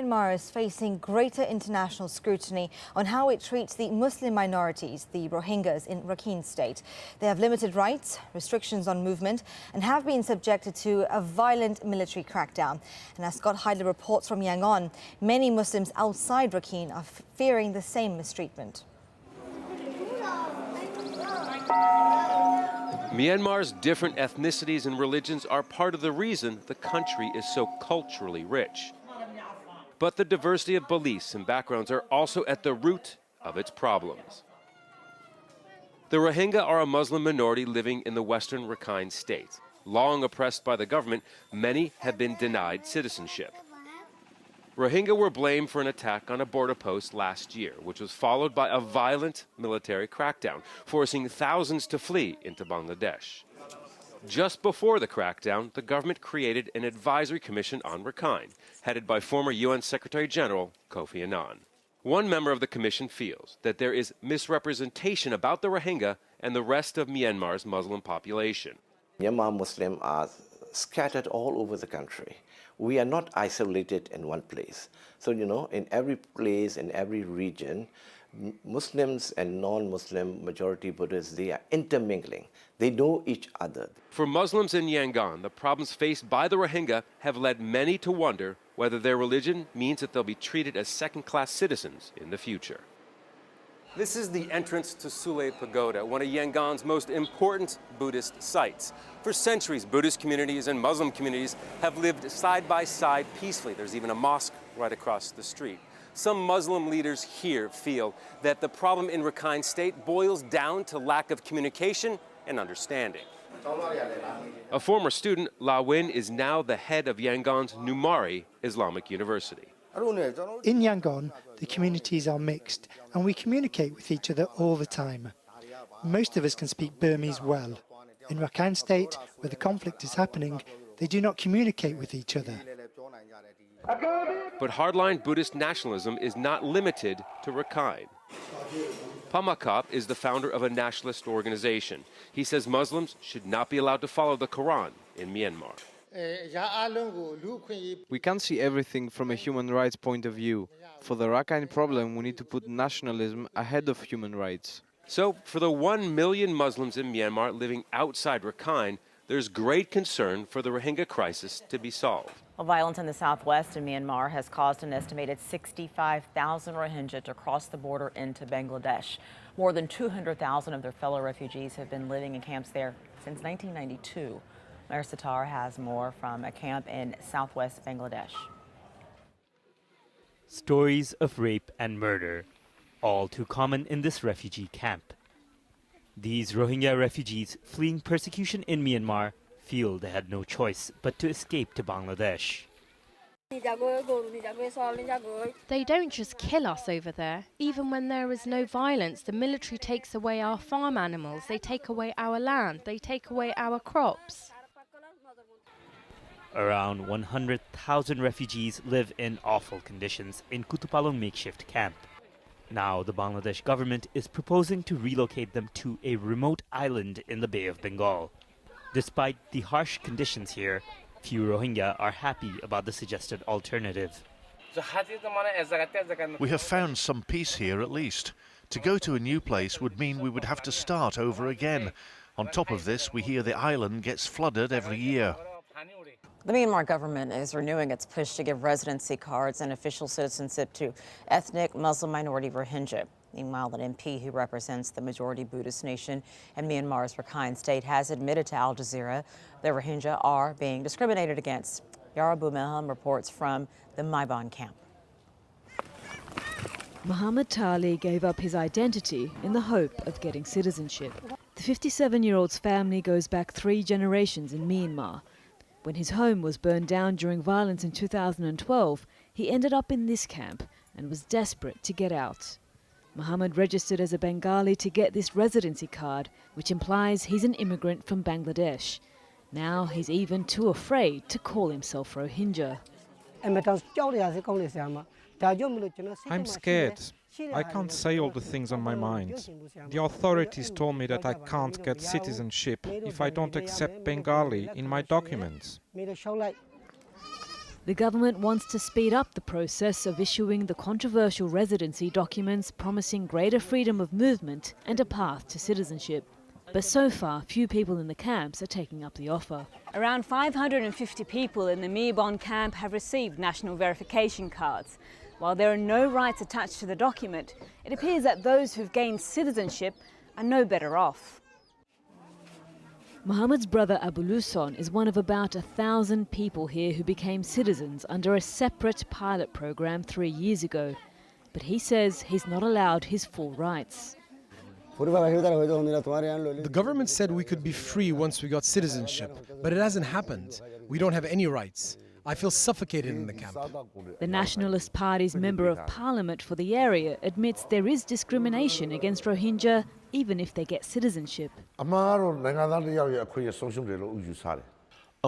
Myanmar is facing greater international scrutiny on how it treats the Muslim minorities, the Rohingyas in Rakhine State. They have limited rights, restrictions on movement, and have been subjected to a violent military crackdown. And as Scott Heidler reports from Yangon, many Muslims outside Rakhine are fearing the same mistreatment. Myanmar's different ethnicities and religions are part of the reason the country is so culturally rich. But the diversity of beliefs and backgrounds are also at the root of its problems. The Rohingya are a Muslim minority living in the western Rakhine State. Long oppressed by the government, many have been denied citizenship. Rohingya were blamed for an attack on a border post last year, which was followed by a violent military crackdown, forcing thousands to flee into Bangladesh. Just before the crackdown, the government created an advisory commission on Rakhine, headed by former UN Secretary General Kofi Annan. One member of the commission feels that there is misrepresentation about the Rohingya and the rest of Myanmar's Muslim population. Myanmar Muslims are scattered all over the country. We are not isolated in one place. So, in every place, in every region, Muslims and non-Muslim majority Buddhists, they are intermingling. They know each other. For Muslims in Yangon, the problems faced by the Rohingya have led many to wonder whether their religion means that they'll be treated as second-class citizens in the future. This is the entrance to Sule Pagoda, one of Yangon's most important Buddhist sites. For centuries, Buddhist communities and Muslim communities have lived side by side peacefully. There's even a mosque right across the street. Some Muslim leaders here feel that the problem in Rakhine State boils down to lack of communication and understanding. A former student, La Win, is now the head of Yangon's Numari Islamic University. In Yangon, the communities are mixed, and we communicate with each other all the time. Most of us can speak Burmese well. In Rakhine State, where the conflict is happening, they do not communicate with each other. But hardline Buddhist nationalism is not limited to Rakhine. Pamakop is the founder of a nationalist organization. He says Muslims should not be allowed to follow the Quran in Myanmar. We can't see everything from a human rights point of view. For the Rakhine problem, we need to put nationalism ahead of human rights. So, for the 1 million Muslims in Myanmar living outside Rakhine, there's great concern for the Rohingya crisis to be solved. Well, violence in the southwest of Myanmar has caused an estimated 65,000 Rohingya to cross the border into Bangladesh. More than 200,000 of their fellow refugees have been living in camps there since 1992. Mayor Sitar has more from a camp in southwest Bangladesh. Stories of rape and murder, all too common in this refugee camp. These Rohingya refugees fleeing persecution in Myanmar feel they had no choice but to escape to Bangladesh. They don't just kill us over there. Even when there is no violence, the military takes away our farm animals, they take away our land, they take away our crops. Around 100,000 refugees live in awful conditions in Kutupalong makeshift camp. Now the Bangladesh government is proposing to relocate them to a remote island in the Bay of Bengal. Despite the harsh conditions here, few Rohingya are happy about the suggested alternative. We have found some peace here at least. To go to a new place would mean we would have to start over again. On top of this, we hear the island gets flooded every year. The Myanmar government is renewing its push to give residency cards and official citizenship to ethnic Muslim minority Rohingya. Meanwhile, an MP who represents the majority Buddhist nation in Myanmar's Rakhine State has admitted to Al Jazeera that Rohingya are being discriminated against. Yarabu Milham reports from the Maiban camp. Muhammad Tali gave up his identity in the hope of getting citizenship. The 57-year-old's family goes back 3 generations in Myanmar. When his home was burned down during violence in 2012, he ended up in this camp and was desperate to get out. Muhammad registered as a Bengali to get this residency card, which implies he's an immigrant from Bangladesh. Now he's even too afraid to call himself Rohingya. I'm scared. I can't say all the things on my mind. The authorities told me that I can't get citizenship if I don't accept Bengali in my documents. The government wants to speed up the process of issuing the controversial residency documents promising greater freedom of movement and a path to citizenship. But so far, few people in the camps are taking up the offer. Around 550 people in the Miyabon camp have received national verification cards. While there are no rights attached to the document, it appears that those who've gained citizenship are no better off. Mohammed's brother Abuluson is one of about 1,000 people here who became citizens under a separate pilot program 3 years ago. But he says he's not allowed his full rights. The government said we could be free once we got citizenship, but it hasn't happened. We don't have any rights. I feel suffocated in the camp. The Nationalist Party's Member of Parliament for the area admits there is discrimination against Rohingya even if they get citizenship.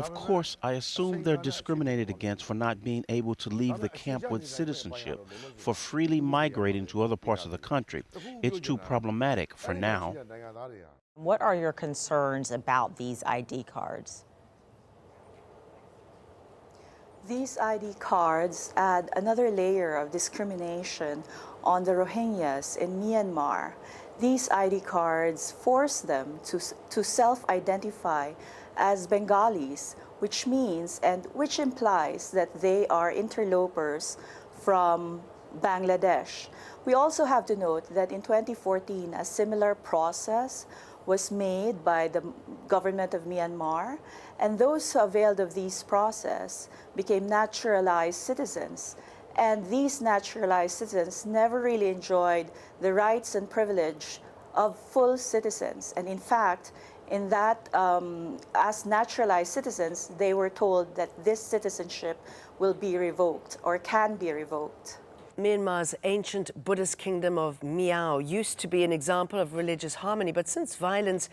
Of course, I assume they're discriminated against for not being able to leave the camp with citizenship, for freely migrating to other parts of the country. It's too problematic for now. What are your concerns about these ID cards? These ID cards add another layer of discrimination on the Rohingyas in Myanmar. These ID cards force them to self-identify as Bengalis, which means and which implies that they are interlopers from Bangladesh. We also have to note that in 2014, a similar process was made by the government of Myanmar, and those who availed of this process became naturalized citizens. And these naturalized citizens never really enjoyed the rights and privilege of full citizens. And in fact, in that, as naturalized citizens, they were told that this citizenship will be revoked or can be revoked. Myanmar's ancient Buddhist kingdom of Miao used to be an example of religious harmony, but since violence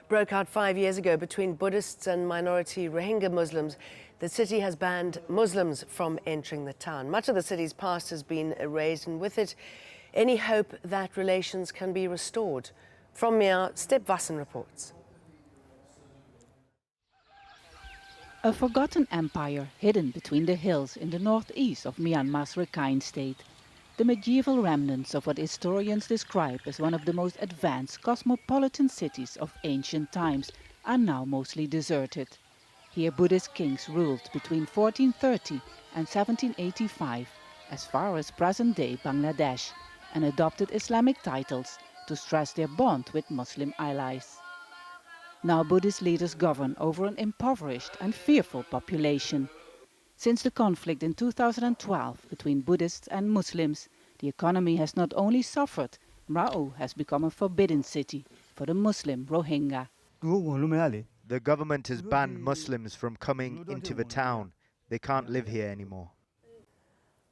broke out 5 years ago between Buddhists and minority Rohingya Muslims, the city has banned Muslims from entering the town. Much of the city's past has been erased, and with it, any hope that relations can be restored. From Miao, Step Vassen reports. A forgotten empire hidden between the hills in the northeast of Myanmar's Rakhine state. The medieval remnants of what historians describe as one of the most advanced cosmopolitan cities of ancient times are now mostly deserted. Here Buddhist kings ruled between 1430 and 1785, as far as present-day Bangladesh, and adopted Islamic titles to stress their bond with Muslim allies. Now Buddhist leaders govern over an impoverished and fearful population. Since the conflict in 2012 between Buddhists and Muslims, the economy has not only suffered, Mrao has become a forbidden city for the Muslim Rohingya. The government has banned Muslims from coming into the town. They can't live here anymore.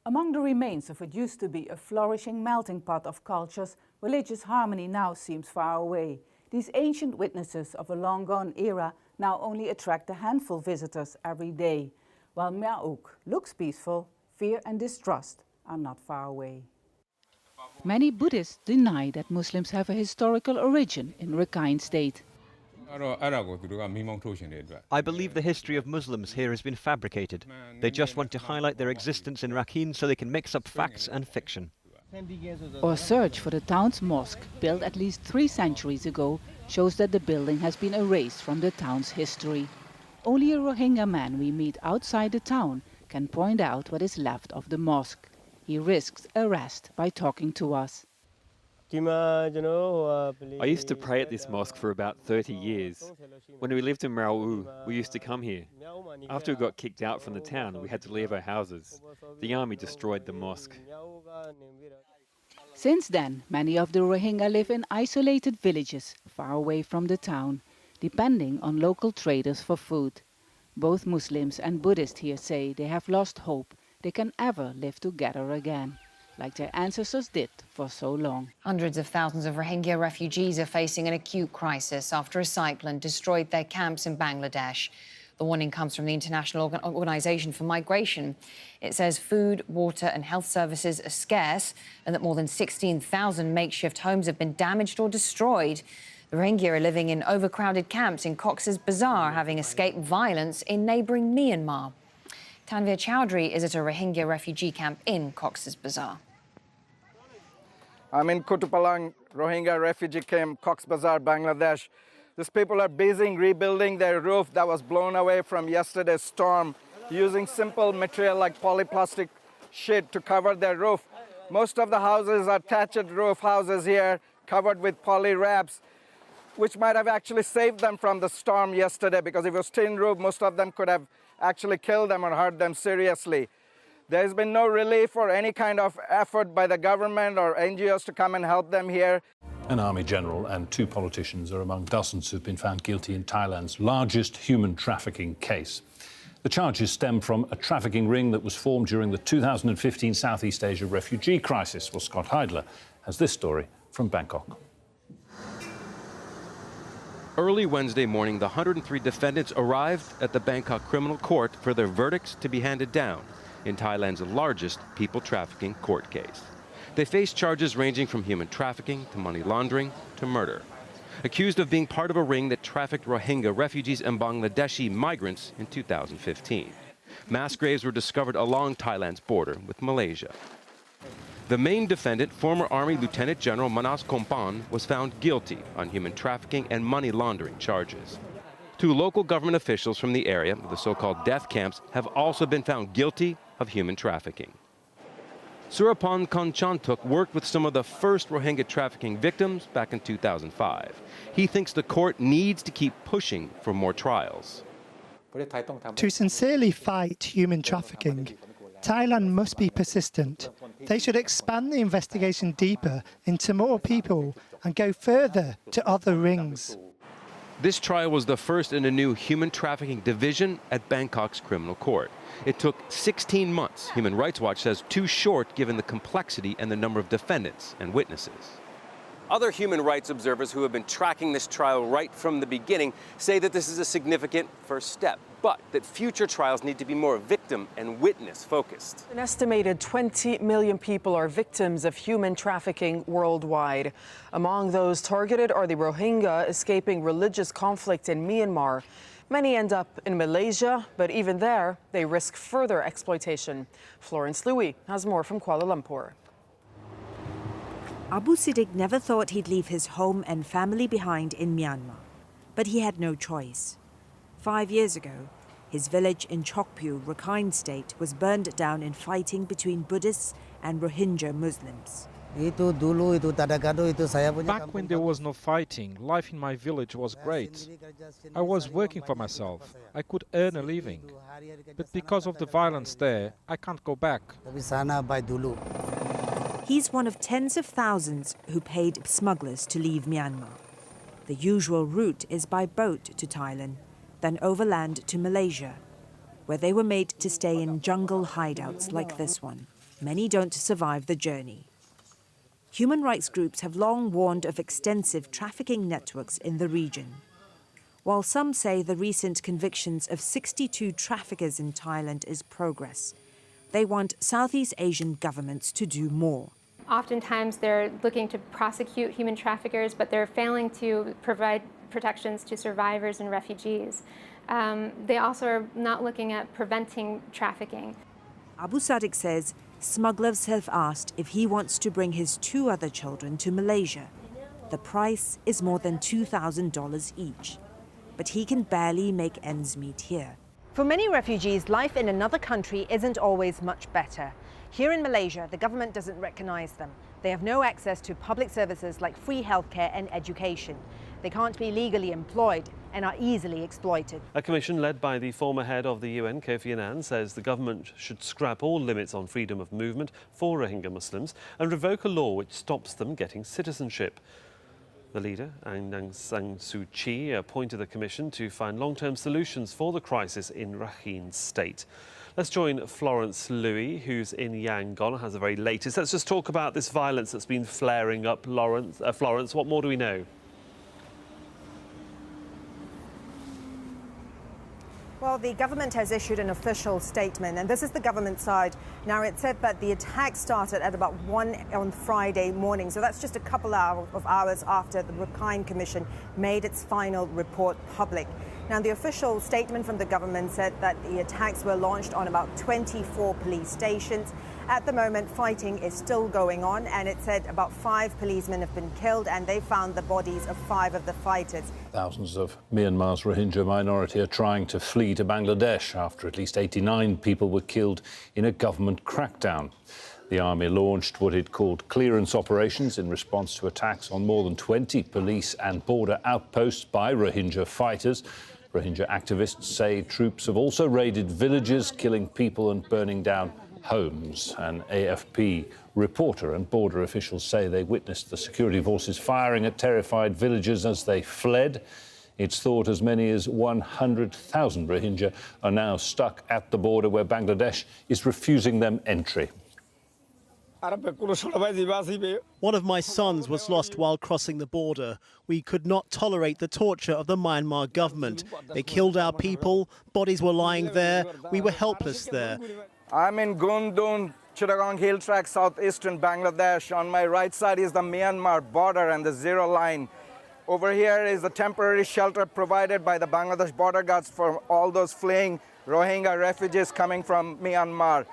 Among the remains of what used to be a flourishing melting pot of cultures, religious harmony now seems far away. These ancient witnesses of a long-gone era now only attract a handful of visitors every day. While Miauk looks peaceful, fear and distrust are not far away. Many Buddhists deny that Muslims have a historical origin in Rakhine state. I believe the history of Muslims here has been fabricated. They just want to highlight their existence in Rakhine so they can mix up facts and fiction. Our search for the town's mosque, built at least 3 centuries ago, shows that the building has been erased from the town's history. Only a Rohingya man we meet outside the town can point out what is left of the mosque. He risks arrest by talking to us. I used to pray at this mosque for about 30 years. When we lived in Mrao, we used to come here. After we got kicked out from the town, we had to leave our houses. The army destroyed the mosque. Since then, many of the Rohingya live in isolated villages far away from the town, depending on local traders for food. Both Muslims and Buddhists here say they have lost hope they can ever live together again, like their ancestors did for so long. Hundreds of thousands of Rohingya refugees are facing an acute crisis after a cyclone destroyed their camps in Bangladesh. The warning comes from the International Organization for Migration. It says food, water and health services are scarce and that more than 16,000 makeshift homes have been damaged or destroyed. The Rohingya are living in overcrowded camps in Cox's Bazar, having escaped violence in neighbouring Myanmar. Tanvir Chowdhury is at a Rohingya refugee camp in Cox's Bazar. I'm in Kutupalang Rohingya refugee camp, Cox's Bazar, Bangladesh. These people are busy rebuilding their roof that was blown away from yesterday's storm, using simple material like polyplastic sheet to cover their roof. Most of the houses are thatched roof houses here, covered with poly wraps, which might have actually saved them from the storm yesterday, because if it was tin roof, most of them could have actually killed them or hurt them seriously. There's been no relief or any kind of effort by the government or NGOs to come and help them here. An army general and 2 politicians are among dozens who've been found guilty in Thailand's largest human trafficking case. The charges stem from a trafficking ring that was formed during the 2015 Southeast Asia refugee crisis. Well, Scott Heidler has this story from Bangkok. Early Wednesday morning, the 103 defendants arrived at the Bangkok Criminal Court for their verdicts to be handed down in Thailand's largest people trafficking court case. They face charges ranging from human trafficking to money laundering to murder. Accused of being part of a ring that trafficked Rohingya refugees and Bangladeshi migrants in 2015. Mass graves were discovered along Thailand's border with Malaysia. The main defendant, former Army Lieutenant General Manas Kompan, was found guilty on human trafficking and money laundering charges. 2 local government officials from the area, the so-called death camps, have also been found guilty of human trafficking. Surapan Konchantuk worked with some of the first Rohingya trafficking victims back in 2005. He thinks the court needs to keep pushing for more trials. To sincerely fight human trafficking, Thailand must be persistent. They should expand the investigation deeper into more people and go further to other rings. This trial was the first in a new human trafficking division at Bangkok's criminal court. It took 16 months. Human Rights Watch says too short given the complexity and the number of defendants and witnesses. Other human rights observers who have been tracking this trial right from the beginning say that this is a significant first step, but that future trials need to be more victim and witness focused. An estimated 20 million people are victims of human trafficking worldwide. Among those targeted are the Rohingya escaping religious conflict in Myanmar. Many end up in Malaysia, but even there, they risk further exploitation. Florence Louis has more from Kuala Lumpur. Abu Siddiq never thought he'd leave his home and family behind in Myanmar, but he had no choice. 5 years ago, his village in Chokpyu, Rakhine State, was burned down in fighting between Buddhists and Rohingya Muslims. Back when there was no fighting, life in my village was great. I was working for myself. I could earn a living. But because of the violence there, I can't go back. He's one of tens of thousands who paid smugglers to leave Myanmar. The usual route is by boat to Thailand, then overland to Malaysia, where they were made to stay in jungle hideouts like this one. Many don't survive the journey. Human rights groups have long warned of extensive trafficking networks in the region. While some say the recent convictions of 62 traffickers in Thailand is progress, they want Southeast Asian governments to do more. Oftentimes they're looking to prosecute human traffickers, but they're failing to provide protections to survivors and refugees. They also are not looking at preventing trafficking. Abu Sadiq says smugglers have asked if he wants to bring his 2 other children to Malaysia. The price is more than $2,000 each, but he can barely make ends meet here. For many refugees, life in another country isn't always much better. Here in Malaysia, the government doesn't recognize them. They have no access to public services like free healthcare and education. They can't be legally employed and are easily exploited. A commission led by the former head of the UN, Kofi Annan, says the government should scrap all limits on freedom of movement for Rohingya Muslims and revoke a law which stops them getting citizenship. The leader, Aung San Suu Kyi, appointed the commission to find long-term solutions for the crisis in Rakhine State. Let's join Florence Louis, who's in Yangon, has the very latest. Let's just talk about this violence that's been flaring up. Florence, what more do we know? Well, the government has issued an official statement, and this is the government side. Now, it said that the attack started at about 1 on Friday morning, so that's just a couple of hours after the Rakhine Commission made its final report public. Now, the official statement from the government said that the attacks were launched on about 24 police stations. At the moment, fighting is still going on, and it said about 5 policemen have been killed, and they found the bodies of 5 of the fighters. Thousands of Myanmar's Rohingya minority are trying to flee to Bangladesh after at least 89 people were killed in a government crackdown. The army launched what it called clearance operations in response to attacks on more than 20 police and border outposts by Rohingya fighters. Rohingya activists say troops have also raided villages, killing people and burning down homes. An AFP reporter and border officials say they witnessed the security forces firing at terrified villagers as they fled. It's thought as many as 100,000 Rohingya are now stuck at the border where Bangladesh is refusing them entry. One of my sons was lost while crossing the border. We could not tolerate the torture of the Myanmar government. They killed our people, bodies were lying there, we were helpless there. I'm in Gundun, Chittagong Hill Track, southeastern Bangladesh. On my right side is the Myanmar border and the zero line. Over here is a temporary shelter provided by the Bangladesh border guards for all those fleeing Rohingya refugees coming from Myanmar.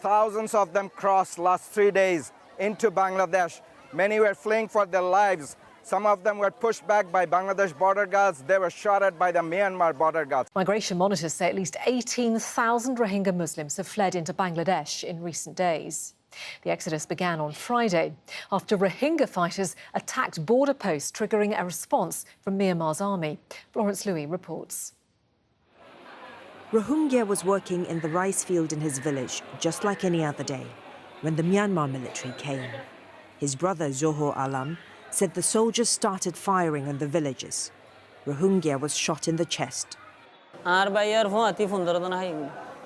Thousands of them crossed last 3 days into Bangladesh. Many were fleeing for their lives. Some of them were pushed back by Bangladesh border guards. They were shot at by the Myanmar border guards. Migration monitors say at least 18,000 Rohingya Muslims have fled into Bangladesh in recent days. The exodus began on Friday after Rohingya fighters attacked border posts, triggering a response from Myanmar's army. Florence Louis reports. Rohingya was working in the rice field in his village, just like any other day, when the Myanmar military came. His brother, Zohor Alam, said the soldiers started firing on the villagers. Rohingya was shot in the chest.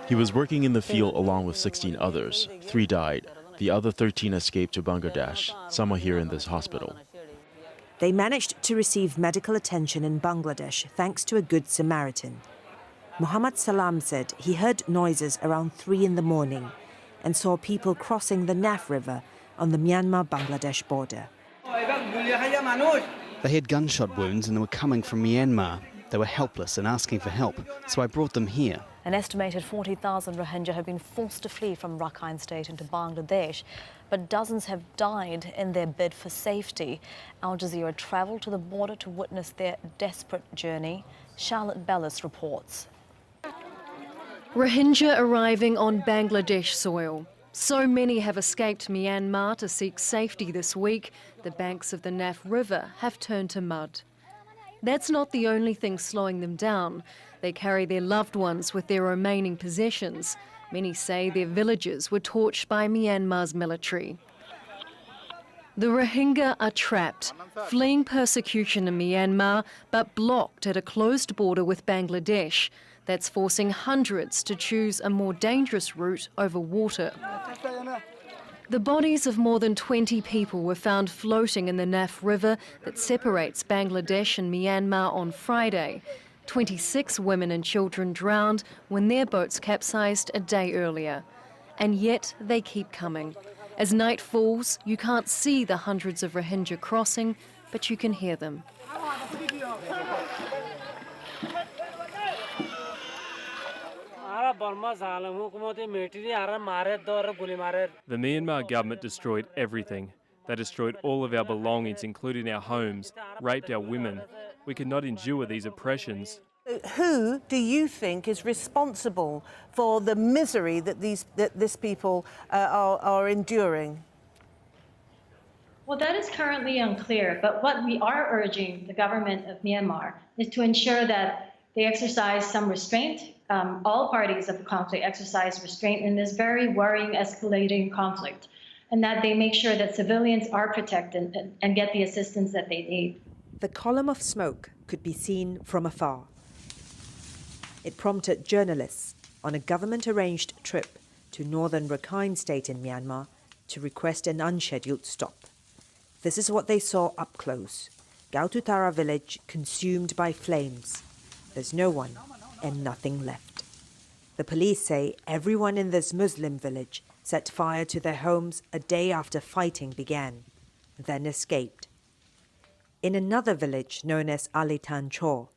He was working in the field along with 16 others. 3 died. The other 13 escaped to Bangladesh. Some are here in this hospital. They managed to receive medical attention in Bangladesh thanks to a good Samaritan. Muhammad Salam said he heard noises around 3 in the morning and saw people crossing the Naf River on the Myanmar-Bangladesh border. They had gunshot wounds and they were coming from Myanmar. They were helpless and asking for help, so I brought them here. An estimated 40,000 Rohingya have been forced to flee from Rakhine State into Bangladesh, but dozens have died in their bid for safety. Al Jazeera travelled to the border to witness their desperate journey. Charlotte Bellis reports. Rohingya arriving on Bangladesh soil. So many have escaped Myanmar to seek safety this week. The banks of the Naf River have turned to mud. That's not the only thing slowing them down. They carry their loved ones with their remaining possessions. Many say their villages were torched by Myanmar's military. The Rohingya are trapped, fleeing persecution in Myanmar, but blocked at a closed border with Bangladesh. That's forcing hundreds to choose a more dangerous route over water. The bodies of more than 20 people were found floating in the Naf River that separates Bangladesh and Myanmar on Friday. 26 women and children drowned when their boats capsized a day earlier. And yet they keep coming. As night falls, you can't see the hundreds of Rohingya crossing, but you can hear them. The Myanmar government destroyed everything. They destroyed all of our belongings, including our homes, raped our women. We could not endure these oppressions. Who do you think is responsible for the misery that these people are enduring? Well, that is currently unclear, but what we are urging the government of Myanmar is to ensure that they exercise some restraint. All parties of the conflict exercise restraint in this very worrying, escalating conflict, and that they make sure that civilians are protected and get the assistance that they need. The column of smoke could be seen from afar. It prompted journalists on a government-arranged trip to northern Rakhine State in Myanmar to request an unscheduled stop. This is what they saw up close. Gaututara village consumed by flames. There's no one and nothing left. The police say everyone in this Muslim village set fire to their homes a day after fighting began, then escaped. In another village known as Alitan Chor,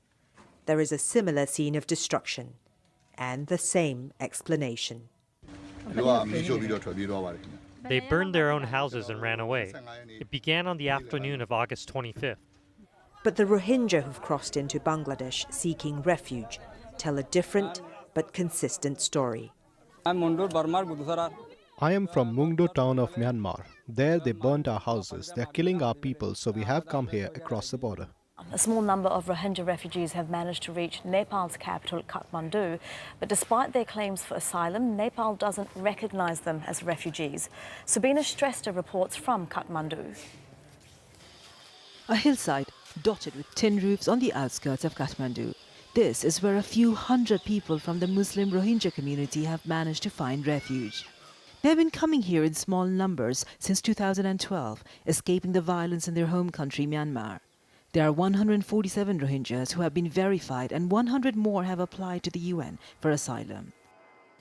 there is a similar scene of destruction and the same explanation. They burned their own houses and ran away. It began on the afternoon of August 25th. But the Rohingya who've crossed into Bangladesh seeking refuge tell a different but consistent story. I am from Mungdo town of Myanmar. There they burnt our houses. They are killing our people, so we have come here across the border. A small number of Rohingya refugees have managed to reach Nepal's capital, Kathmandu. But despite their claims for asylum, Nepal doesn't recognize them as refugees. Sabina Strester reports from Kathmandu. A hillside dotted with tin roofs on the outskirts of Kathmandu. This is where a few hundred people from the Muslim Rohingya community have managed to find refuge. They have been coming here in small numbers since 2012, escaping the violence in their home country, Myanmar. There are 147 Rohingyas who have been verified and 100 more have applied to the UN for asylum.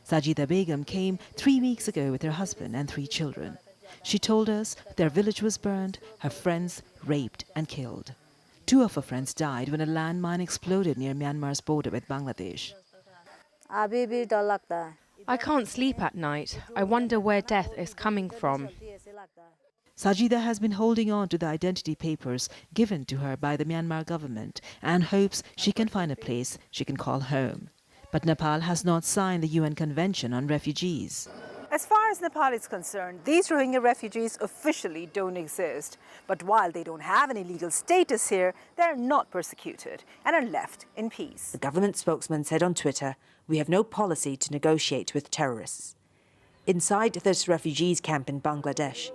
Sajida Begum came 3 weeks ago with her husband and 3 children. She told us their village was burned, her friends raped and killed. 2 of her friends died when a landmine exploded near Myanmar's border with Bangladesh. I can't sleep at night. I wonder where death is coming from. Sajida has been holding on to the identity papers given to her by the Myanmar government and hopes she can find a place she can call home. But Nepal has not signed the UN Convention on Refugees. As far as Nepal is concerned, these Rohingya refugees officially don't exist. But while they don't have any legal status here, they're not persecuted and are left in peace. The government spokesman said on Twitter, "We have no policy to negotiate with terrorists." Inside this refugees camp in Bangladesh,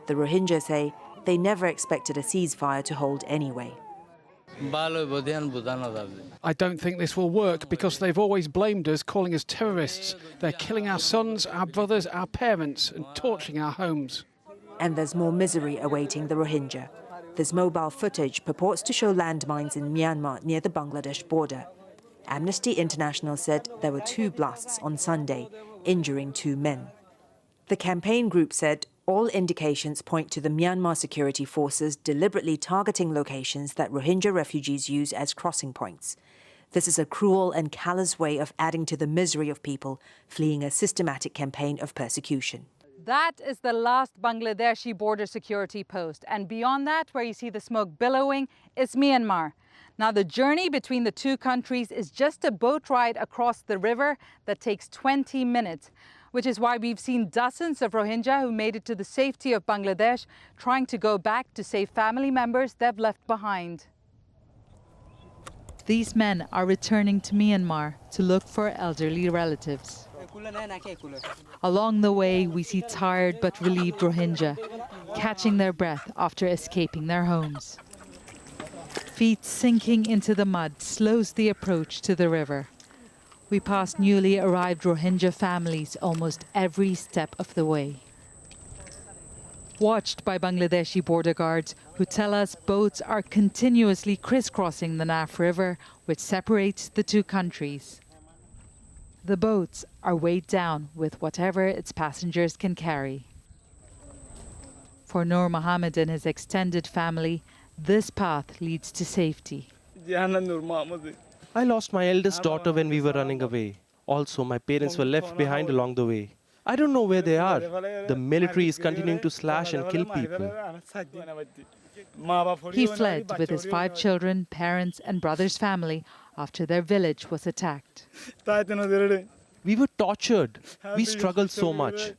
the Rohingya say they never expected a ceasefire to hold anyway. I don't think this will work because they've always blamed us, calling us terrorists. They're killing our sons, our brothers, our parents and torching our homes. And there's more misery awaiting the Rohingya. This mobile footage purports to show landmines in Myanmar near the Bangladesh border. Amnesty International said there were 2 blasts on Sunday, injuring 2 men. The campaign group said all indications point to the Myanmar security forces deliberately targeting locations that Rohingya refugees use as crossing points. This is a cruel and callous way of adding to the misery of people fleeing a systematic campaign of persecution. That is the last Bangladeshi border security post. And beyond that, where you see the smoke billowing, is Myanmar. Now, the journey between the 2 countries is just a boat ride across the river that takes 20 minutes. Which is why we've seen dozens of Rohingya who made it to the safety of Bangladesh, trying to go back to save family members they've left behind. These men are returning to Myanmar to look for elderly relatives. Along the way, we see tired but relieved Rohingya, catching their breath after escaping their homes. Feet sinking into the mud slows the approach to the river. We pass newly arrived Rohingya families almost every step of the way. Watched by Bangladeshi border guards who tell us boats are continuously crisscrossing the Naf River, which separates the 2 countries. The boats are weighed down with whatever its passengers can carry. For Noor Mohammed and his extended family, this path leads to safety. I lost my eldest daughter when we were running away. Also, my parents were left behind along the way. I don't know where they are. The military is continuing to slash and kill people. He fled with his 5 children, parents and brother's family after their village was attacked. We were tortured. We struggled so much.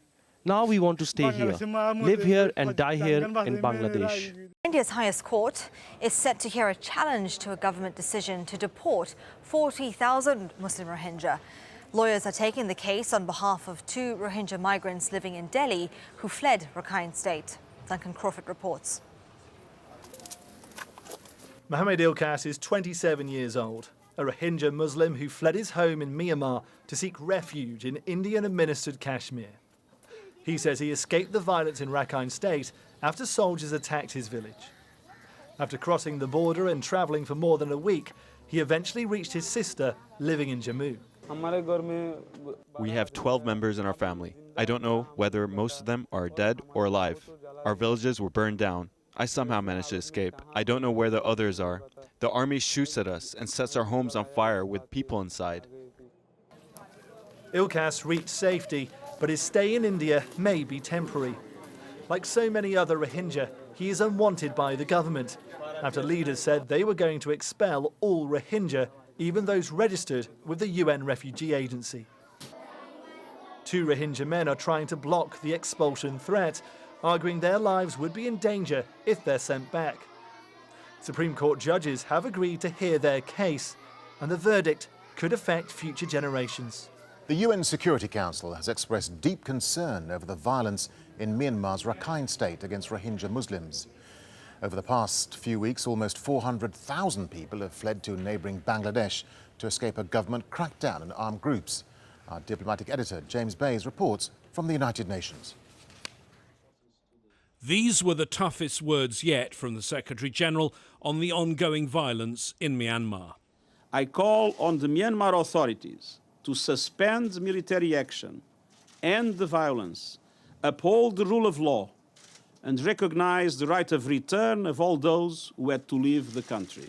Now we want to stay here, live here and die here in Bangladesh. India's highest court is set to hear a challenge to a government decision to deport 40,000 Muslim Rohingya. Lawyers are taking the case on behalf of 2 Rohingya migrants living in Delhi who fled Rakhine State. Duncan Crawford reports. Mohammed Ilkas is 27 years old, a Rohingya Muslim who fled his home in Myanmar to seek refuge in Indian-administered Kashmir. He says he escaped the violence in Rakhine State after soldiers attacked his village. After crossing the border and travelling for more than a week, he eventually reached his sister living in Jammu. We have 12 members in our family. I don't know whether most of them are dead or alive. Our villages were burned down. I somehow managed to escape. I don't know where the others are. The army shoots at us and sets our homes on fire with people inside. Ilkas reached safety, but his stay in India may be temporary. Like so many other Rohingya, he is unwanted by the government, after leaders said they were going to expel all Rohingya, even those registered with the UN Refugee Agency. 2 Rohingya men are trying to block the expulsion threat, arguing their lives would be in danger if they're sent back. Supreme Court judges have agreed to hear their case, and the verdict could affect future generations. The UN Security Council has expressed deep concern over the violence in Myanmar's Rakhine state against Rohingya Muslims. Over the past few weeks, almost 400,000 people have fled to neighbouring Bangladesh to escape a government crackdown on armed groups. Our diplomatic editor, James Bays, reports from the United Nations. These were the toughest words yet from the Secretary-General on the ongoing violence in Myanmar. I call on the Myanmar authorities to suspend military action, end the violence, uphold the rule of law, and recognize the right of return of all those who had to leave the country.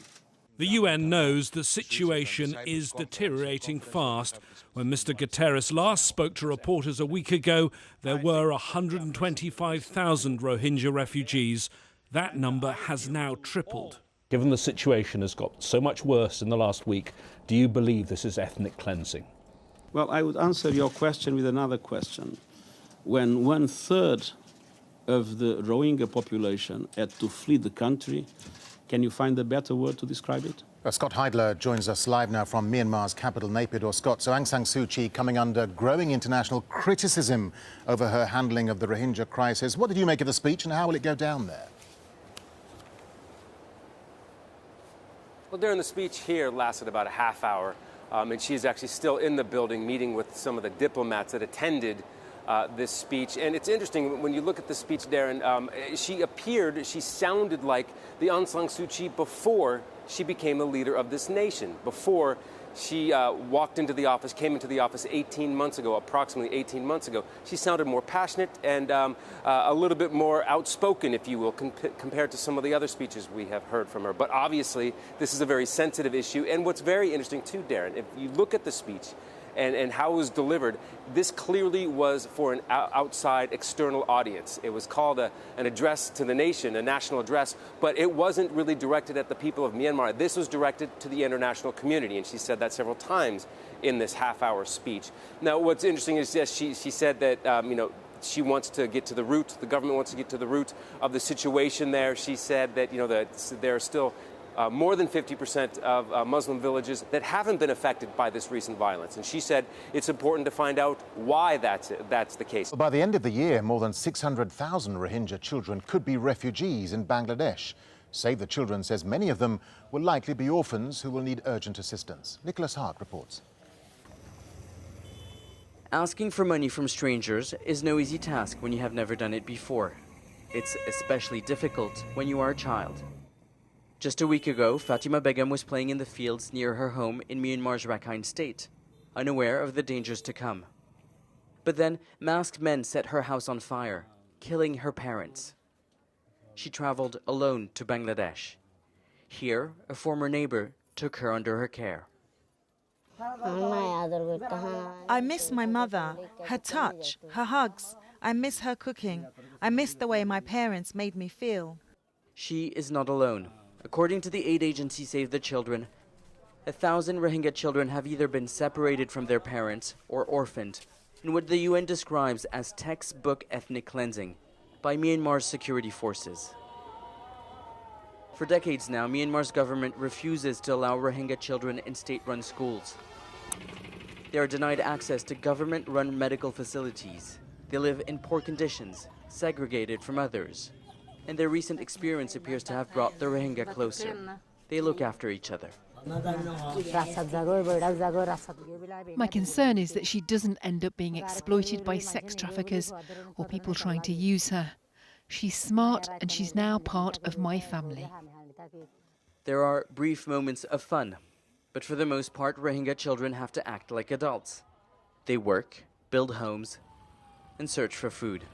The UN knows the situation is deteriorating fast. When Mr. Guterres last spoke to reporters a week ago, there were 125,000 Rohingya refugees. That number has now tripled. Given the situation has got so much worse in the last week, do you believe this is ethnic cleansing? Well, I would answer your question with another question. When 1/3 of the Rohingya population had to flee the country, can you find a better word to describe it? Scott Heidler joins us live now from Myanmar's capital, Naypyidaw. Scott, so Aung San Suu Kyi coming under growing international criticism over her handling of the Rohingya crisis. What did you make of the speech and how will it go down there? Well, Darren, the speech here lasted about a half hour, and she's actually still in the building meeting with some of the diplomats that attended this speech. And it's interesting, when you look at the speech, Darren, she sounded like the Aung San Suu Kyi before she became the leader of this nation, before she walked into the office, came into the office 18 months ago, approximately 18 months ago. She sounded more passionate and a little bit more outspoken, if you will, compared to some of the other speeches we have heard from her. But obviously, this is a very sensitive issue. And what's very interesting too, Darren, if you look at the speech, and how it was delivered, this clearly was for an outside external audience. It was called an address to the nation, a national address, but it wasn't really directed at the people of Myanmar. This was directed to the international community, and she said that several times in this half-hour speech. Now, what's interesting is, yes, she said that, she wants to get to the root, the government wants to get to the root of the situation there. She said that, that there are still more than 50% of Muslim villages that haven't been affected by this recent violence. And she said it's important to find out why that's the case. By the end of the year, more than 600,000 Rohingya children could be refugees in Bangladesh. Save the Children says many of them will likely be orphans who will need urgent assistance. Nicholas Hart reports. Asking for money from strangers is no easy task when you have never done it before. It's especially difficult when you are a child. Just a week ago, Fatima Begum was playing in the fields near her home in Myanmar's Rakhine state, unaware of the dangers to come. But then, masked men set her house on fire, killing her parents. She traveled alone to Bangladesh. Here, a former neighbor took her under her care. I miss my mother, her touch, her hugs. I miss her cooking. I miss the way my parents made me feel. She is not alone. According to the aid agency Save the Children, 1,000 Rohingya children have either been separated from their parents or orphaned in what the UN describes as textbook ethnic cleansing by Myanmar's security forces. For decades now, Myanmar's government refuses to allow Rohingya children in state-run schools. They are denied access to government-run medical facilities. They live in poor conditions, segregated from others. And their recent experience appears to have brought the Rohingya closer. They look after each other. My concern is that she doesn't end up being exploited by sex traffickers or people trying to use her. She's smart and she's now part of my family. There are brief moments of fun, but for the most part, Rohingya children have to act like adults. They work, build homes, and search for food.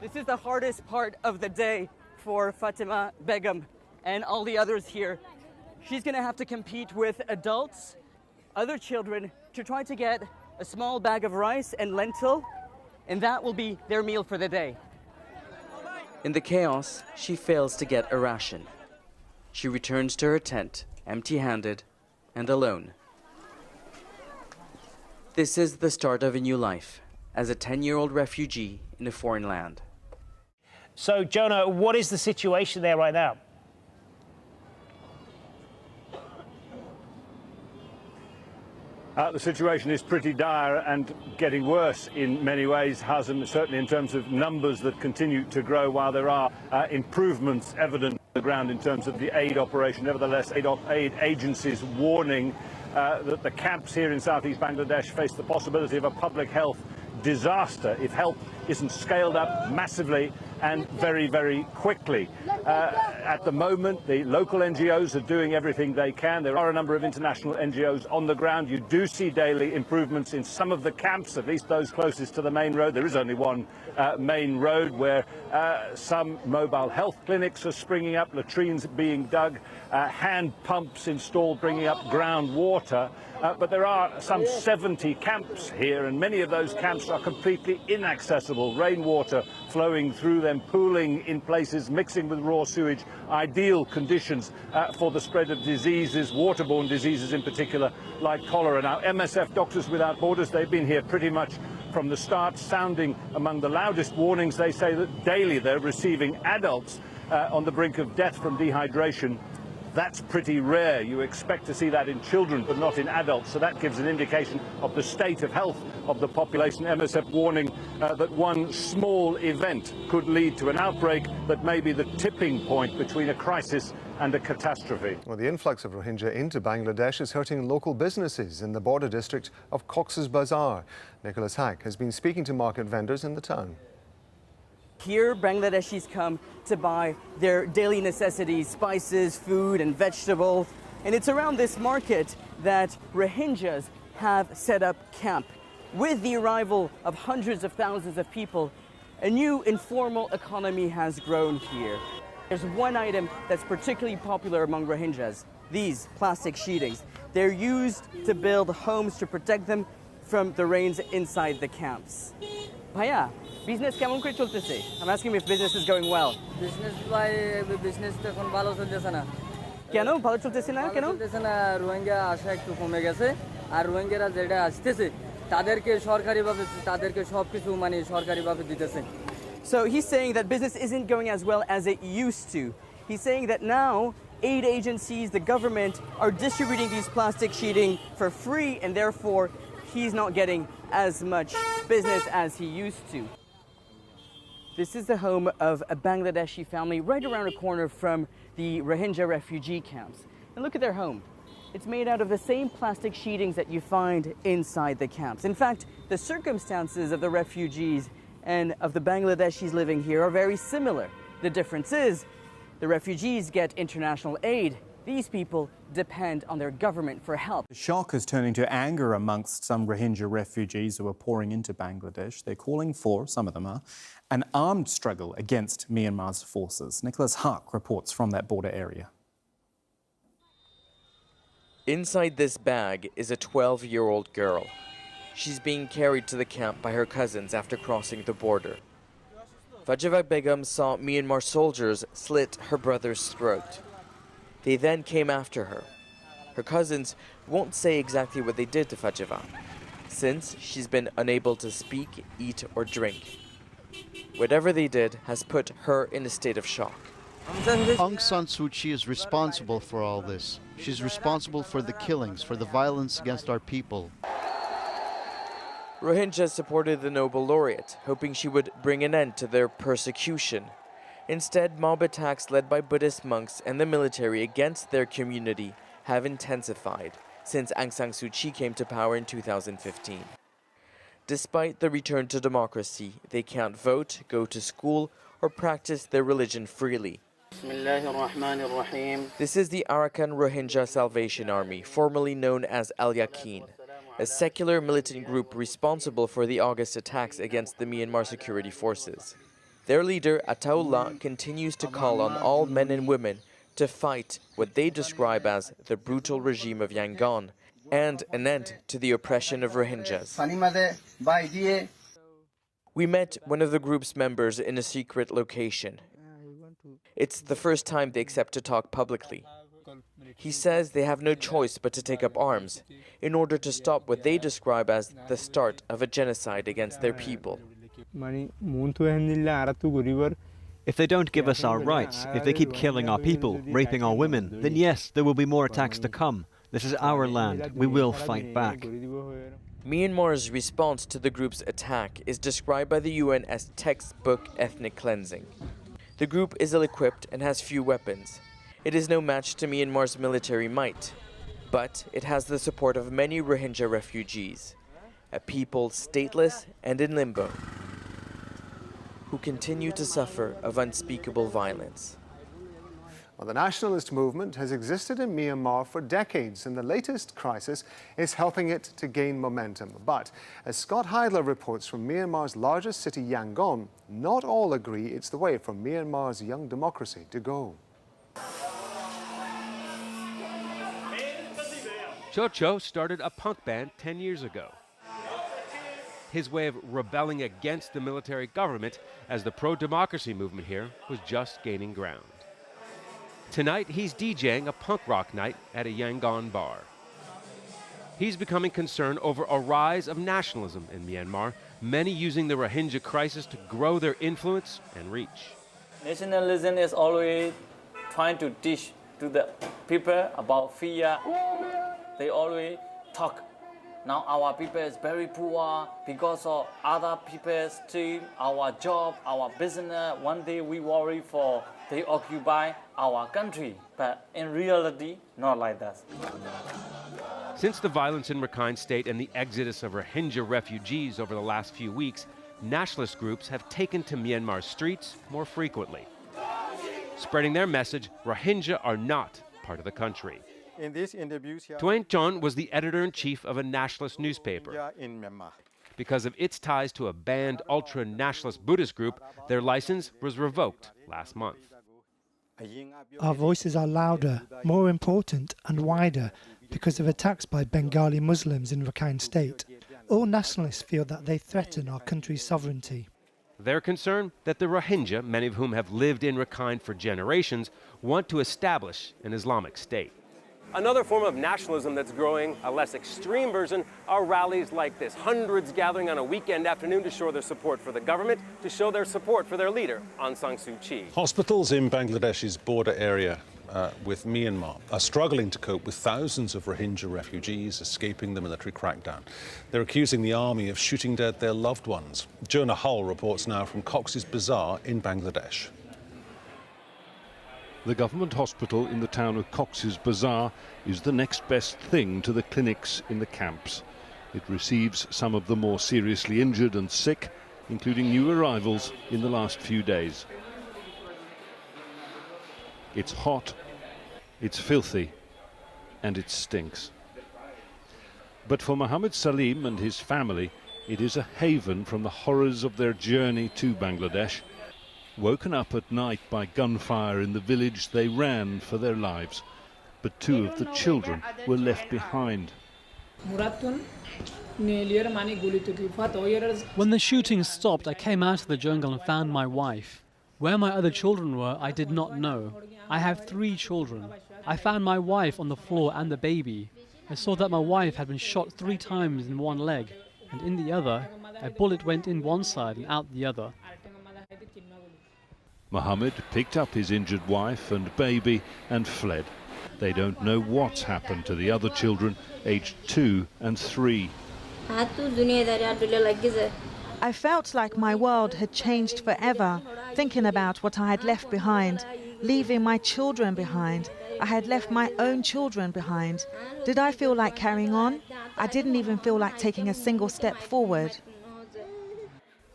This is the hardest part of the day for Fatima Begum. and all the others here. She's going to have to compete with adults, other children, to try to get a small bag of rice and lentil, and that will be their meal for the day. In the chaos, she fails to get a ration. She returns to her tent, empty-handed and alone. This is the start of a new life as a 10-year-old refugee in a foreign land. So, Jonah, what is the situation there right now? The situation is pretty dire and getting worse in many ways, Hazem, certainly in terms of numbers that continue to grow, while there are improvements evident on the ground in terms of the aid operation. Nevertheless, aid agencies warning that the camps here in southeast Bangladesh face the possibility of a public health disaster if help isn't scaled up massively and very, very quickly. At the moment, the local NGOs are doing everything they can. There are a number of international NGOs on the ground. You do see daily improvements in some of the camps, at least those closest to the main road. There is only one main road where some mobile health clinics are springing up, latrines being dug, hand pumps installed, bringing up groundwater. But there are some 70 camps here, and many of those camps are completely inaccessible. Rainwater flowing through them, pooling in places, mixing with raw sewage. Ideal conditions for the spread of diseases, waterborne diseases in particular, like cholera. Now, MSF Doctors Without Borders, they've been here pretty much from the start, sounding among the loudest warnings. They say that daily they're receiving adults on the brink of death from dehydration. That's pretty rare. You expect to see that in children, but not in adults. So that gives an indication of the state of health of the population. MSF warning that one small event could lead to an outbreak that may be the tipping point between a crisis and a catastrophe. Well, the influx of Rohingya into Bangladesh is hurting local businesses in the border district of Cox's Bazar. Nicholas Hack has been speaking to market vendors in the town. Here, Bangladeshis come to buy their daily necessities, spices, food and vegetables. And it's around this market that Rohingyas have set up camp. With the arrival of hundreds of thousands of people, a new informal economy has grown here. There's one item that's particularly popular among Rohingyas, these plastic sheetings. They're used to build homes to protect them from the rains inside the camps. Bhaiya, business কেমন করে চলতেছে? I'm asking if business is going well. Business তো এখন ভালো চলতেছে না। কেন ভালো চলতেছে না কেন? চলতেছে না, রোহিঙ্গা আসা একটু কমে গেছে আর রোহিঙ্গারা যেটা আসতেছে তাদেরকে সরকারিভাবে তাদেরকে সবকিছু মানে সরকারিভাবে দিতেছে। So he's saying that business isn't going as well as it used to. He's saying that now aid agencies, the government, are distributing these plastic sheeting for free, and therefore he's not getting as much business as he used to. This is the home of a Bangladeshi family right around a corner from the Rohingya refugee camps. And look at their home. It's made out of the same plastic sheetings that you find inside the camps. In fact, the circumstances of the refugees and of the Bangladeshis living here are very similar. The difference is the refugees get international aid. These people depend on their government for help. The shock is turning to anger amongst some Rohingya refugees who are pouring into Bangladesh. They're calling for, some of them are, an armed struggle against Myanmar's forces. Nicholas Huck reports from that border area. Inside this bag is a 12-year-old girl. She's being carried to the camp by her cousins after crossing the border. Fajeva Begum saw Myanmar soldiers slit her brother's throat. They then came after her. Her cousins won't say exactly what they did to Fajeva, since she's been unable to speak, eat or drink. Whatever they did has put her in a state of shock. Aung San Suu Kyi is responsible for all this. She's responsible for the killings, for the violence against our people. Rohingya supported the Nobel laureate, hoping she would bring an end to their persecution. Instead, mob attacks led by Buddhist monks and the military against their community have intensified since Aung San Suu Kyi came to power in 2015. Despite the return to democracy, they can't vote, go to school, or practice their religion freely. This is the Arakan Rohingya Salvation Army, formerly known as Al Yaqin, a secular militant group responsible for the August attacks against the Myanmar security forces. Their leader, Ataullah, continues to call on all men and women to fight what they describe as the brutal regime of Yangon and an end to the oppression of Rohingyas. We met one of the group's members in a secret location. It's the first time they accept to talk publicly. He says they have no choice but to take up arms in order to stop what they describe as the start of a genocide against their people. If they don't give us our rights, if they keep killing our people, raping our women, then yes, there will be more attacks to come. This is our land. We will fight back. Myanmar's response to the group's attack is described by the UN as textbook ethnic cleansing. The group is ill-equipped and has few weapons. It is no match to Myanmar's military might, but it has the support of many Rohingya refugees, a people stateless and in limbo, who continue to suffer of unspeakable violence. Well, the nationalist movement has existed in Myanmar for decades, and the latest crisis is helping it to gain momentum. But as Scott Heidler reports from Myanmar's largest city, Yangon, not all agree it's the way for Myanmar's young democracy to go. Chocho started a punk band 10 years ago. His way of rebelling against the military government as the pro-democracy movement here was just gaining ground. Tonight, he's DJing a punk rock night at a Yangon bar. He's becoming concerned over a rise of nationalism in Myanmar, many using the Rohingya crisis to grow their influence and reach. Nationalism is always trying to teach to the people about fear. They always talk. Now our people is very poor because of other people's steal our job, our business. One day we worry for they occupy our country. But in reality, not like that. Since the violence in Rakhine State and the exodus of Rohingya refugees over the last few weeks, nationalist groups have taken to Myanmar's streets more frequently, spreading their message Rohingya are not part of the country. In this interview, Tuan Chon was the editor-in-chief of a nationalist newspaper. In Myanmar. Because of its ties to a banned ultra-nationalist Buddhist group, their license was revoked last month. Our voices are louder, more important and wider because of attacks by Bengali Muslims in Rakhine State. All nationalists feel that they threaten our country's sovereignty. They're concerned that the Rohingya, many of whom have lived in Rakhine for generations, want to establish an Islamic state. Another form of nationalism that's growing, a less extreme version, are rallies like this. Hundreds gathering on a weekend afternoon to show their support for the government, to show their support for their leader, Aung San Suu Kyi. Hospitals in Bangladesh's border area with Myanmar are struggling to cope with thousands of Rohingya refugees escaping the military crackdown. They're accusing the army of shooting dead their loved ones. Jonah Hull reports now from Cox's Bazar in Bangladesh. The government hospital in the town of Cox's Bazar is the next best thing to the clinics in the camps. It receives some of the more seriously injured and sick, including new arrivals in the last few days. It's hot, it's filthy, and it stinks. But for Mohammed Salim and his family, it is a haven from the horrors of their journey to Bangladesh. Woken up at night by gunfire in the village they ran for their lives, but two of the children were left behind. When the shooting stopped, I came out of the jungle and found my wife. Where my other children were, I did not know. I have 3 children. I found my wife on the floor and the baby. I saw that my wife had been shot 3 times in one leg, and in the other, a bullet went in one side and out the other. Mohammed picked up his injured wife and baby and fled. They don't know what's happened to the other children, aged 2 and 3. I felt like my world had changed forever, thinking about what I had left behind, leaving my children behind. I had left my own children behind. Did I feel like carrying on? I didn't even feel like taking a single step forward.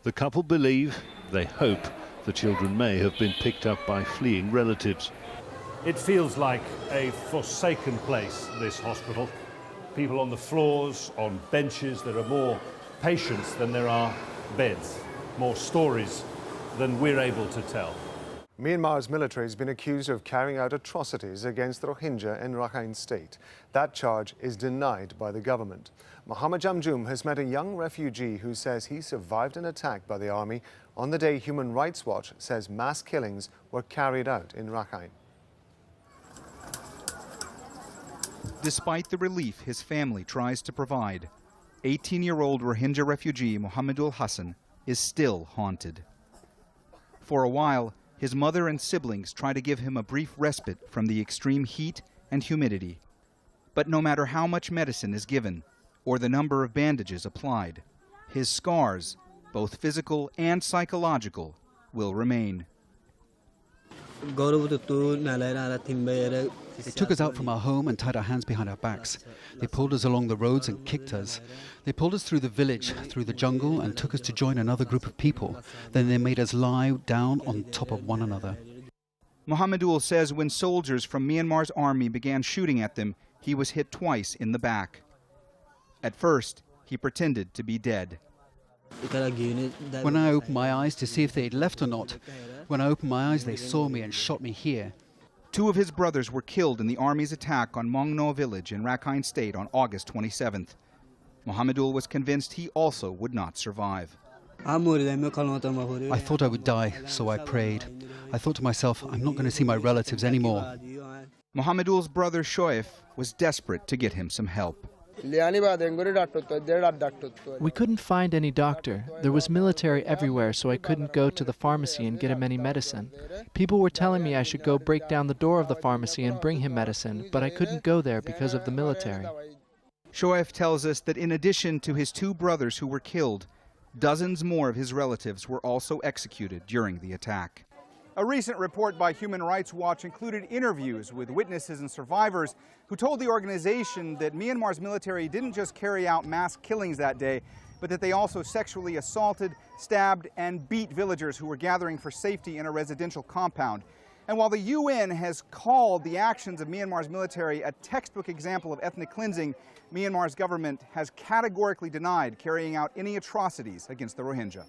The couple believe, they hope, the children may have been picked up by fleeing relatives. It feels like a forsaken place, this hospital. People on the floors, on benches. There are more patients than there are beds, more stories than we're able to tell. Myanmar's military has been accused of carrying out atrocities against the Rohingya in Rakhine State. That charge is denied by the government. Mohammed Jamjoom has met a young refugee who says he survived an attack by the army on the day Human Rights Watch says mass killings were carried out in Rakhine. Despite the relief his family tries to provide, 18-year-old Rohingya refugee Mohamedul Hassan is still haunted. For a while, his mother and siblings try to give him a brief respite from the extreme heat and humidity. But no matter how much medicine is given or the number of bandages applied, his scars, both physical and psychological, will remain. They took us out from our home and tied our hands behind our backs. They pulled us along the roads and kicked us. They pulled us through the village, through the jungle, and took us to join another group of people. Then they made us lie down on top of one another. Mohamedul says when soldiers from Myanmar's army began shooting at them, he was hit twice in the back. At first, he pretended to be dead. When I opened my eyes to see if they had left or not, when I opened my eyes, they saw me and shot me here. 2 of his brothers were killed in the army's attack on Mongno village in Rakhine State on August 27th. Mohamedul was convinced he also would not survive. I thought I would die, so I prayed. I thought to myself, I'm not going to see my relatives anymore. Mohamedul's brother Shoaif was desperate to get him some help. We couldn't find any doctor. There was military everywhere, so I couldn't go to the pharmacy and get him any medicine. People were telling me I should go break down the door of the pharmacy and bring him medicine, but I couldn't go there because of the military. Shoaif tells us that in addition to his 2 brothers who were killed, dozens more of his relatives were also executed during the attack. A recent report by Human Rights Watch included interviews with witnesses and survivors who told the organization that Myanmar's military didn't just carry out mass killings that day, but that they also sexually assaulted, stabbed, and beat villagers who were gathering for safety in a residential compound. And while the UN has called the actions of Myanmar's military a textbook example of ethnic cleansing, Myanmar's government has categorically denied carrying out any atrocities against the Rohingya.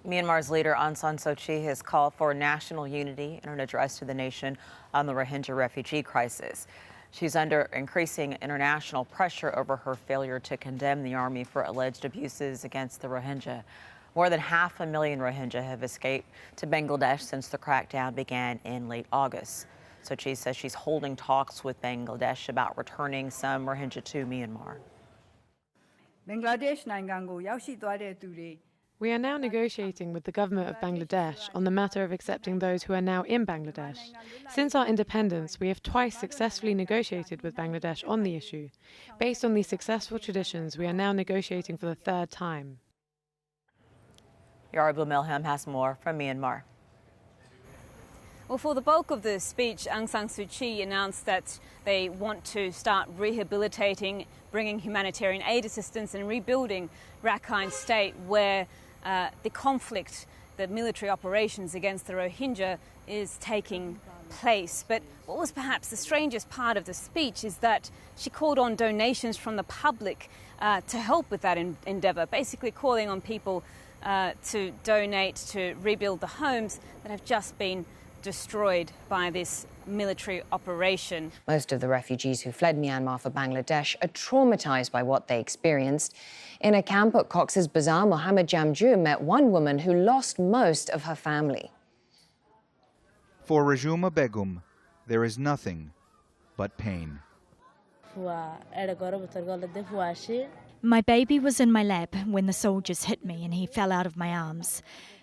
Myanmar's leader Aung San Suu Kyi has called for national unity in an address to the nation on the Rohingya refugee crisis. She's under increasing international pressure over her failure to condemn the army for alleged abuses against the Rohingya. More than 500,000 Rohingya have escaped to Bangladesh since the crackdown began in late August. Suu Kyi says she's holding talks with Bangladesh about returning some Rohingya to Myanmar. We are now negotiating with the government of Bangladesh on the matter of accepting those who are now in Bangladesh. Since our independence, we have twice successfully negotiated with Bangladesh on the issue. Based on these successful traditions, we are now negotiating for the 3rd time. Yara Milham has more from Myanmar. Well, for the bulk of the speech, Aung San Suu Kyi announced that they want to start rehabilitating, bringing humanitarian aid assistance and rebuilding Rakhine State, where the conflict, the military operations against the Rohingya is taking place. But what was perhaps the strangest part of the speech is that she called on donations from the public to help with that endeavour, basically calling on people to donate to rebuild the homes that have just been destroyed by this military operation. Most of the refugees who fled Myanmar for Bangladesh are traumatised by what they experienced. In a camp at Cox's Bazar, Mohammed Jamjoom met one woman who lost most of her family. For Rajuma Begum, there is nothing but pain. My baby was in my lap when the soldiers hit me and he fell out of my arms.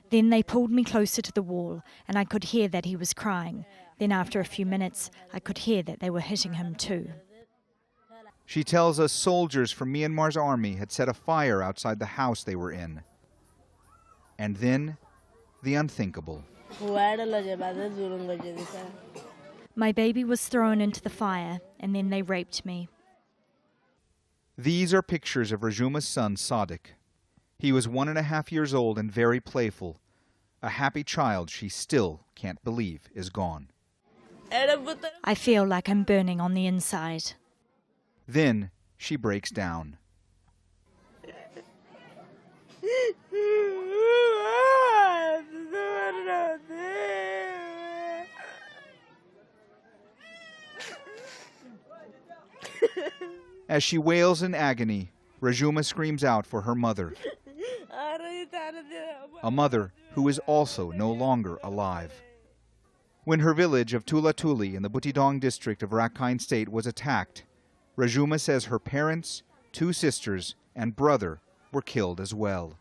Then they pulled me closer to the wall and I could hear that he was crying. Then after a few minutes, I could hear that they were hitting him too. She tells us soldiers from Myanmar's army had set a fire outside the house they were in. And then, the unthinkable. My baby was thrown into the fire and then they raped me. These are pictures of Rajuma's son, Sadiq. He was 1.5 years old and very playful. A happy child she still can't believe is gone. I feel like I'm burning on the inside. Then she breaks down. As she wails in agony, Rajuma screams out for her mother, a mother who is also no longer alive. When her village of Tula Tuli in the Butidong district of Rakhine State was attacked, Rajuma says her parents, 2 sisters, and brother were killed as well.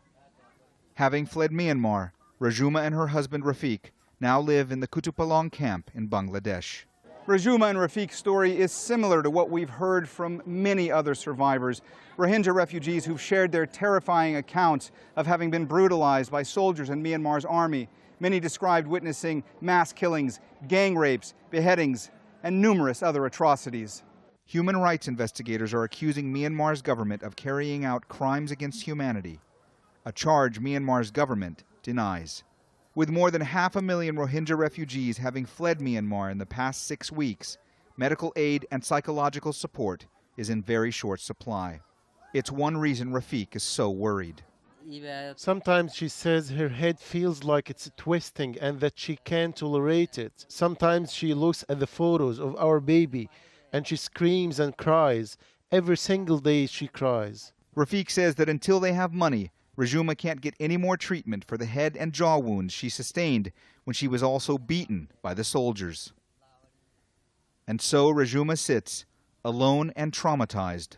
Having fled Myanmar, Rajuma and her husband Rafiq now live in the Kutupalong camp in Bangladesh. Rajuma and Rafiq's story is similar to what we've heard from many other survivors, Rohingya refugees who've shared their terrifying accounts of having been brutalized by soldiers in Myanmar's army. Many described witnessing mass killings, gang rapes, beheadings, and numerous other atrocities. Human rights investigators are accusing Myanmar's government of carrying out crimes against humanity, a charge Myanmar's government denies. With more than 500,000 Rohingya refugees having fled Myanmar in the past 6 weeks, medical aid and psychological support is in very short supply. It's one reason Rafiq is so worried. Sometimes she says her head feels like it's twisting and that she can't tolerate it. Sometimes she looks at the photos of our baby and she screams and cries. Every single day she cries. Rafiq says that until they have money, Rajuma can't get any more treatment for the head and jaw wounds she sustained when she was also beaten by the soldiers. And so Rajuma sits, alone and traumatized,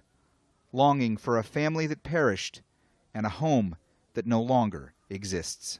longing for a family that perished and a home that no longer exists.